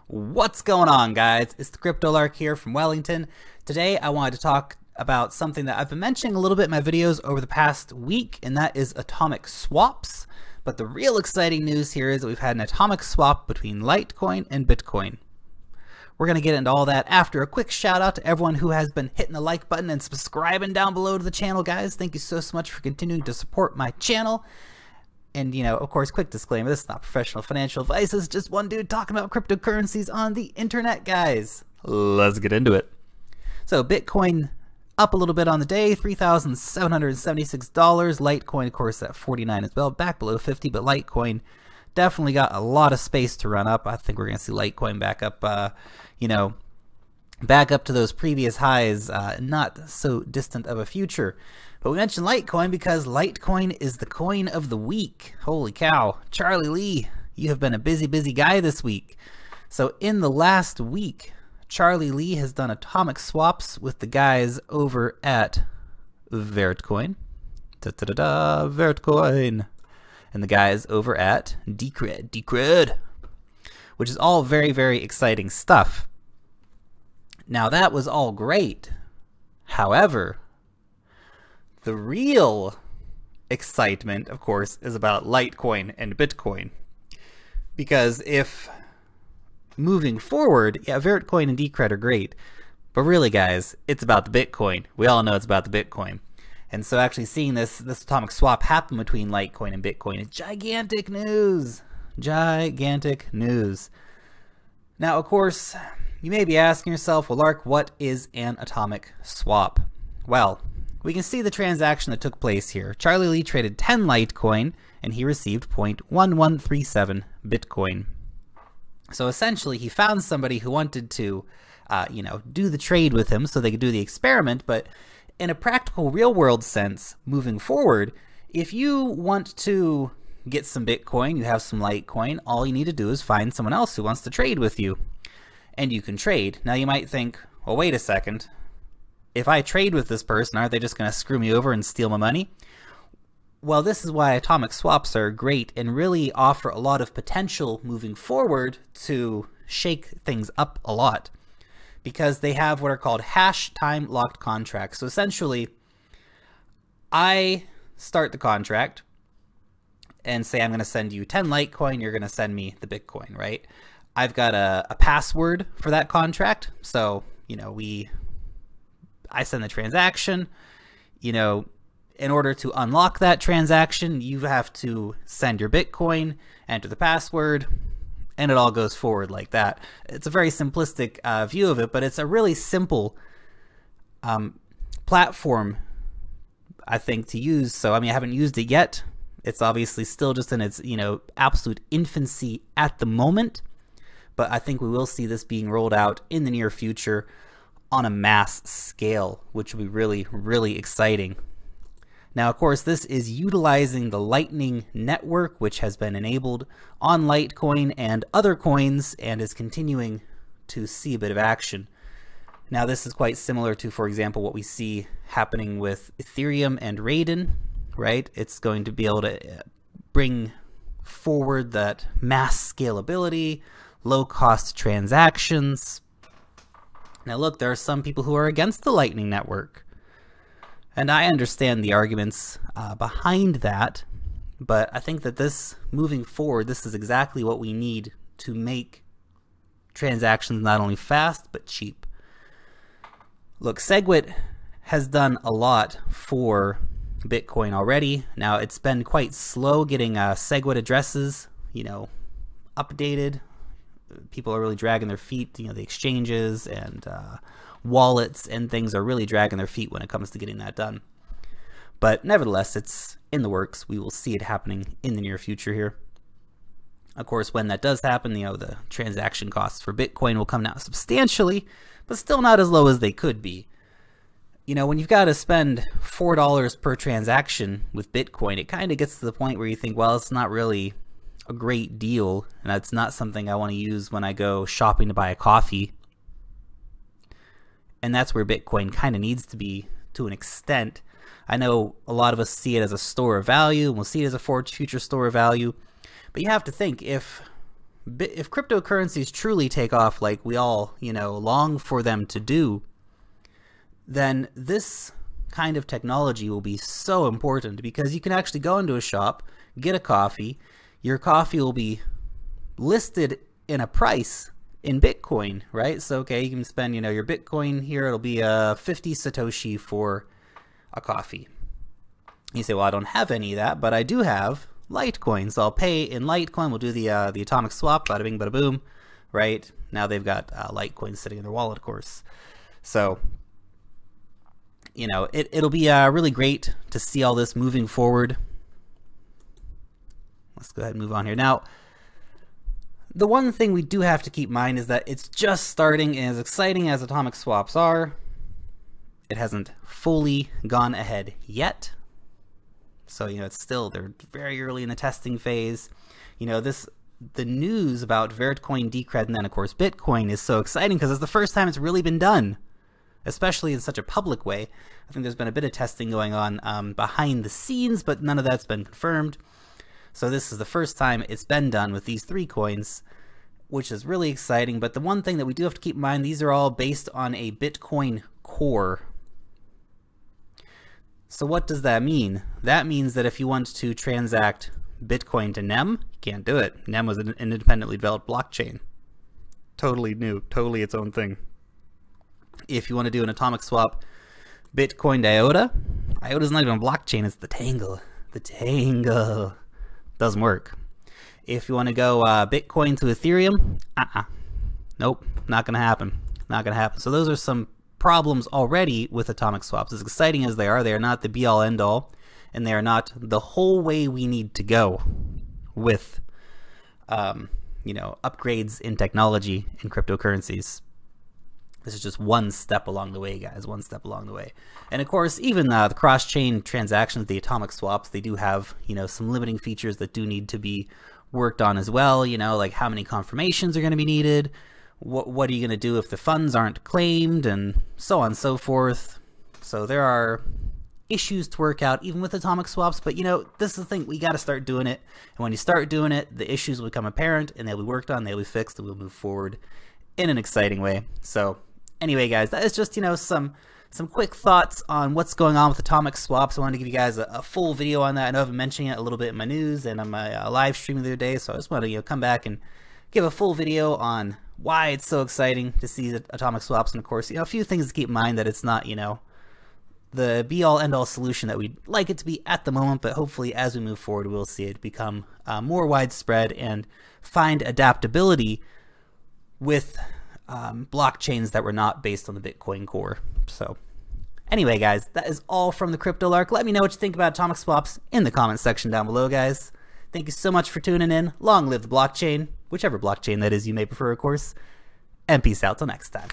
What's going on, guys? It's the CryptoLark here from Wellington. Today I wanted to talk about something that I've been mentioning a little bit in my videos over the past week, and that is atomic swaps. But the real exciting news here is that we've had an atomic swap between Litecoin and Bitcoin. We're going to get into all that after a quick shout out to everyone who has been hitting the like button and subscribing down below to the channel, guys. Thank you so much for continuing to support my channel. And, you know, of course, quick disclaimer, this is not professional financial advice. This is just one dude talking about cryptocurrencies on the internet, guys. Let's get into it. So Bitcoin up a little bit on the day, $3,776. Litecoin, of course, at 49 as well, back below 50, but Litecoin definitely got a lot of space to run up. I think we're going to see Litecoin back up, back up to those previous highs, not so distant of a future. But we mentioned Litecoin because Litecoin is the coin of the week. Holy cow. Charlie Lee, you have been a busy guy this week. So in the last week, Charlie Lee has done atomic swaps with the guys over at Vertcoin. Vertcoin. And the guys over at Decred, which is all very exciting stuff. Now that was all great. However, the real excitement, of course, is about Litecoin and Bitcoin. Because if moving forward, yeah, Vertcoin and Decred are great, but really, guys, it's about the Bitcoin. We all know it's about the Bitcoin. And so actually seeing this atomic swap happen between Litecoin and Bitcoin is gigantic news. Gigantic news. Now, of course, you may be asking yourself, well, Lark, what is an atomic swap? Well, we can see the transaction that took place here. Charlie Lee traded 10 Litecoin and he received 0.1137 Bitcoin. So essentially he found somebody who wanted to, do the trade with him so they could do the experiment. But in a practical real world sense, moving forward, if you want to get some Bitcoin, you have some Litecoin, all you need to do is find someone else who wants to trade with you. And you can trade. Now you might think, well, wait a second. If I trade with this person, aren't they just going to screw me over and steal my money? Well, this is why atomic swaps are great and really offer a lot of potential moving forward to shake things up a lot. Because they have what are called hash time locked contracts. So essentially, I start the contract and say I'm going to send you 10 Litecoin, you're going to send me the Bitcoin, right? I've got a password for that contract. So, I send the transaction, in order to unlock that transaction, you have to send your Bitcoin, enter the password, and it all goes forward like that. It's a very simplistic view of it, but it's a really simple platform, I think, to use. So, I haven't used it yet. It's obviously still just in its, absolute infancy at the moment. But I think we will see this being rolled out in the near future on a mass scale, which will be really exciting. Now, of course, this is utilizing the Lightning Network, which has been enabled on Litecoin and other coins and is continuing to see a bit of action. Now, this is quite similar to, for example, what we see happening with Ethereum and Raiden, right? It's going to be able to bring forward that mass scalability, low-cost transactions. Now look, there are some people who are against the Lightning Network. And I understand the arguments behind that, but I think that this, moving forward, this is exactly what we need to make transactions not only fast, but cheap. Look, SegWit has done a lot for Bitcoin already. Now, it's been quite slow getting SegWit addresses, updated. People are really dragging their feet, the exchanges and wallets and things are really dragging their feet when it comes to getting that done. But nevertheless, it's in the works. We will see it happening in the near future here. Of course, when that does happen, the transaction costs for Bitcoin will come down substantially, but still not as low as they could be. When you've got to spend $4 per transaction with Bitcoin, it kind of gets to the point where you think, well, it's not really a great deal, and that's not something I want to use when I go shopping to buy a coffee. And that's where Bitcoin kind of needs to be to an extent. I know a lot of us see it as a store of value, and we'll see it as a future store of value. But you have to think, if if cryptocurrencies truly take off like we all, you know, long for them to do, then this kind of technology will be so important, because you can actually go into a shop, get a coffee, your coffee will be listed in a price in Bitcoin, right? So, okay, you can spend, you know, your Bitcoin here, it'll be 50 Satoshi for a coffee. You say, well, I don't have any of that, but I do have Litecoin, so I'll pay in Litecoin. We'll do the atomic swap, bada bing, bada boom, right? Now they've got Litecoin sitting in their wallet, of course. So, you know, it'll be really great to see all this moving forward. Let's go ahead and move on here. Now, the one thing we do have to keep in mind is that it's just starting, and as exciting as atomic swaps are, it hasn't fully gone ahead yet. So, you know, it's still, they're very early in the testing phase. You know, the news about Vertcoin, Decred, and then of course Bitcoin is so exciting because it's the first time it's really been done, especially in such a public way. I think there's been a bit of testing going on behind the scenes, but none of that's been confirmed. So this is the first time it's been done with these 3 coins, which is really exciting. But the one thing that we do have to keep in mind, these are all based on a Bitcoin core. So what does that mean? That means that if you want to transact Bitcoin to NEM, you can't do it. NEM was an independently developed blockchain. Totally new, totally its own thing. If you want to do an atomic swap Bitcoin to IOTA, IOTA's not even a blockchain, it's the Tangle. The Tangle. Doesn't work. If you want to go Bitcoin to Ethereum, nope, not gonna happen. Not gonna happen. So those are some problems already with atomic swaps. As exciting as they are not the be-all end-all, and they are not the whole way we need to go with you know, upgrades in technology in cryptocurrencies. This is just one step along the way, guys, one step along the way. And of course, even the cross-chain transactions, the atomic swaps, they do have, you know, some limiting features that do need to be worked on as well, you know, like how many confirmations are going to be needed, what are you going to do if the funds aren't claimed, and so on and so forth. So there are issues to work out even with atomic swaps, but you know, this is the thing, we got to start doing it. And when you start doing it, the issues will become apparent and they'll be worked on, they'll be fixed, and we'll move forward in an exciting way. So anyway, guys, that is just, you know, some quick thoughts on what's going on with atomic swaps. I wanted to give you guys a full video on that. I know I've been mentioning it a little bit in my news and on my live stream the other day, so I just want to, you know, come back and give a full video on why it's so exciting to see the atomic swaps. And of course, you know, a few things to keep in mind, that it's not, you know, the be-all end-all solution that we'd like it to be at the moment, but hopefully as we move forward, we'll see it become more widespread and find adaptability with blockchains that were not based on the Bitcoin core. So anyway, guys, that is all from the Crypto Lark. Let me know what you think about atomic swaps in the comments section down below, guys. Thank you so much for tuning in. Long live the blockchain, whichever blockchain that is you may prefer, of course. And peace out till next time.